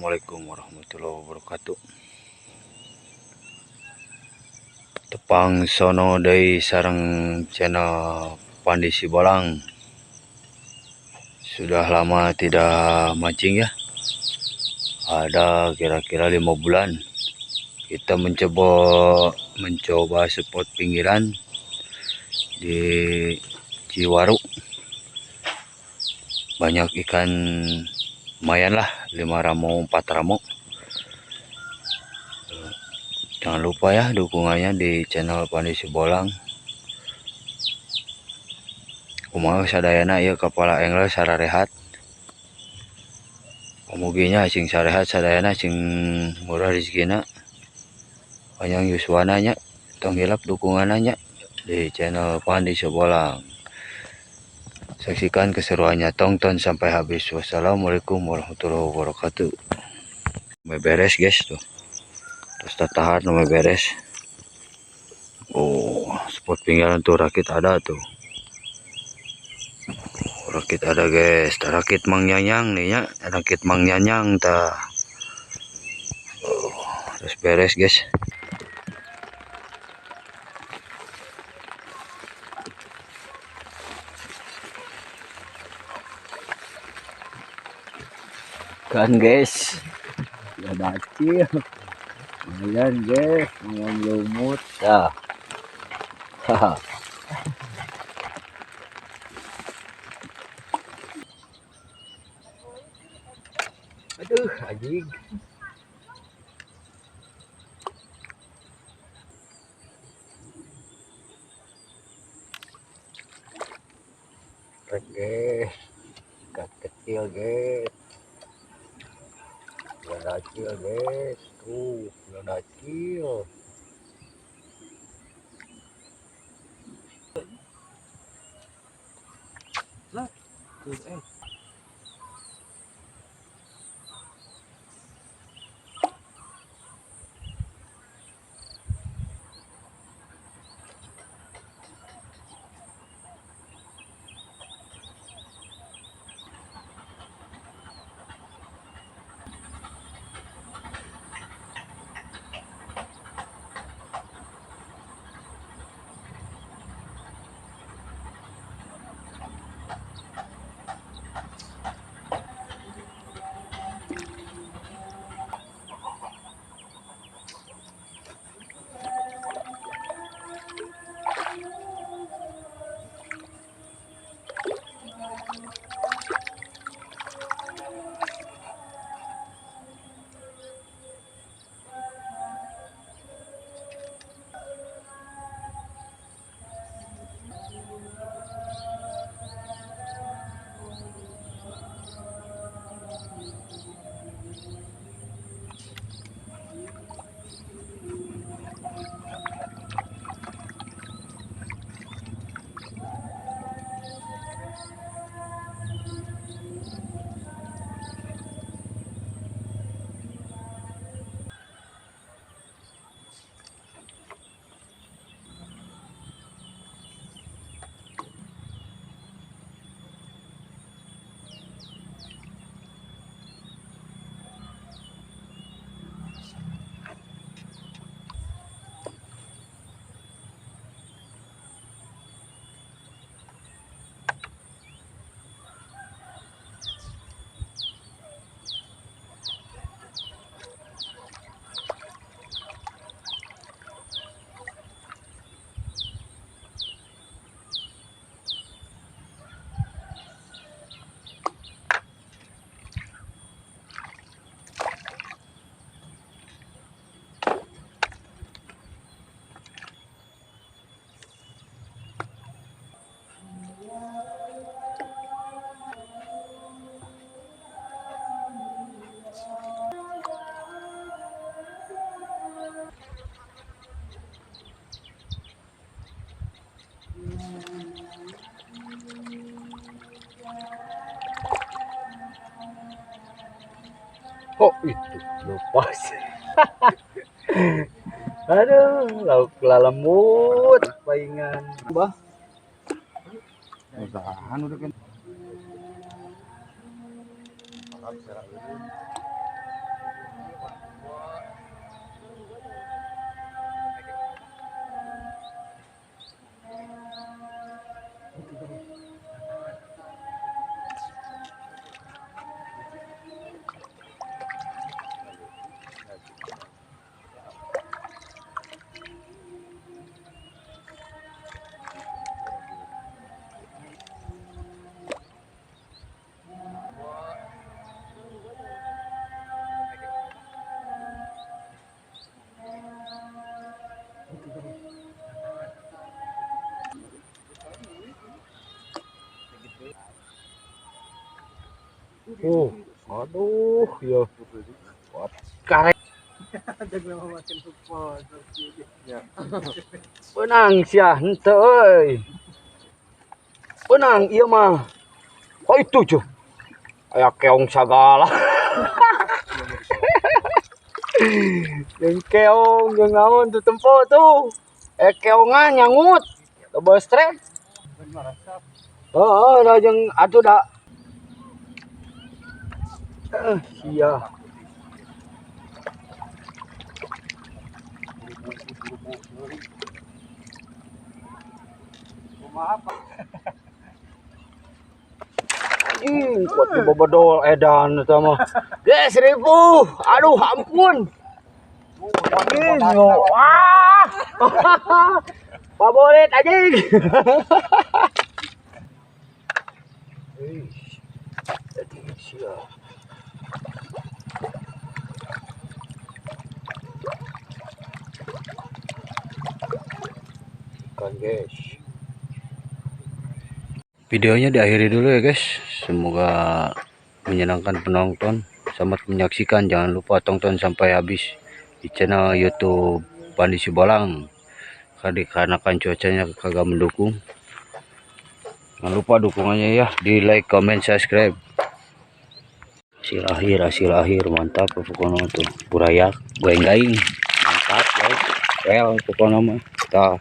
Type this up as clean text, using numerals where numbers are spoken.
Assalamualaikum warahmatullahi wabarakatuh. Tepang sono dari sarang channel Pandi Sibolang. Sudah lama tidak mancing ya. Ada kira-kira 5 bulan. Kita mencoba spot pinggiran di Ciwaru. Banyak ikan, lumayan lah, 5 ramo 4 ramo. Jangan lupa ya dukungannya di channel Pandi Sibolang. Kumaha sadayana ieu kepala angler sararehat. Pamuginya sing sarehat sadayana sing murah rezekina. Panjang yuswana nya, tong hilap dukungannya di channel Pandi Sibolang. Saksikan keseruannya, tonton sampai habis. Wassalamualaikum warahmatullahi wabarakatuh. Mau beres guys tuh. Terus tahan mau beres. Oh, spot pinggiran tuh rakit ada tuh. Rakit ada guys, rakit Mang Nyanyang nih ya, rakit Mang Nyanyang tah. Oh, terus beres guys. Kan guys, ada kecil, lumayan guys, ngomong lumut dah. Haha. Aduh, anjing. Guys, ikan kecil guys, ada kecil guys, tuh ada kecil. Lah, tuh oh itu lepas. Aduh, lauk lalemut paingan bah. Usahaan udah kan. Aduh, ya. Karet. Benang sia henteu euy. Benang ieu mah. Oh itu cuy. Aya keong sagala. Jeung keong jeung naon tuh tempo tuh. Keongan nyangut. Double strap. Heeh, da jeung atuh da. Sia. Kuat bobodol edan eta mah. Ge 1000. Aduh ampun. Wah. Favorit anjing. Ikan guys. Videonya diakhiri dulu ya guys. Semoga menyenangkan penonton. Selamat menyaksikan. Jangan lupa tonton sampai habis di channel YouTube Pandi Sibolang. Karena cuacanya kagak mendukung. Jangan lupa dukungannya ya. Di like, comment, subscribe. Hasil akhir mantap pokoknya tuh. Burayak, gaing-gaing. Mantap guys. Well pokoknya mah. Dah.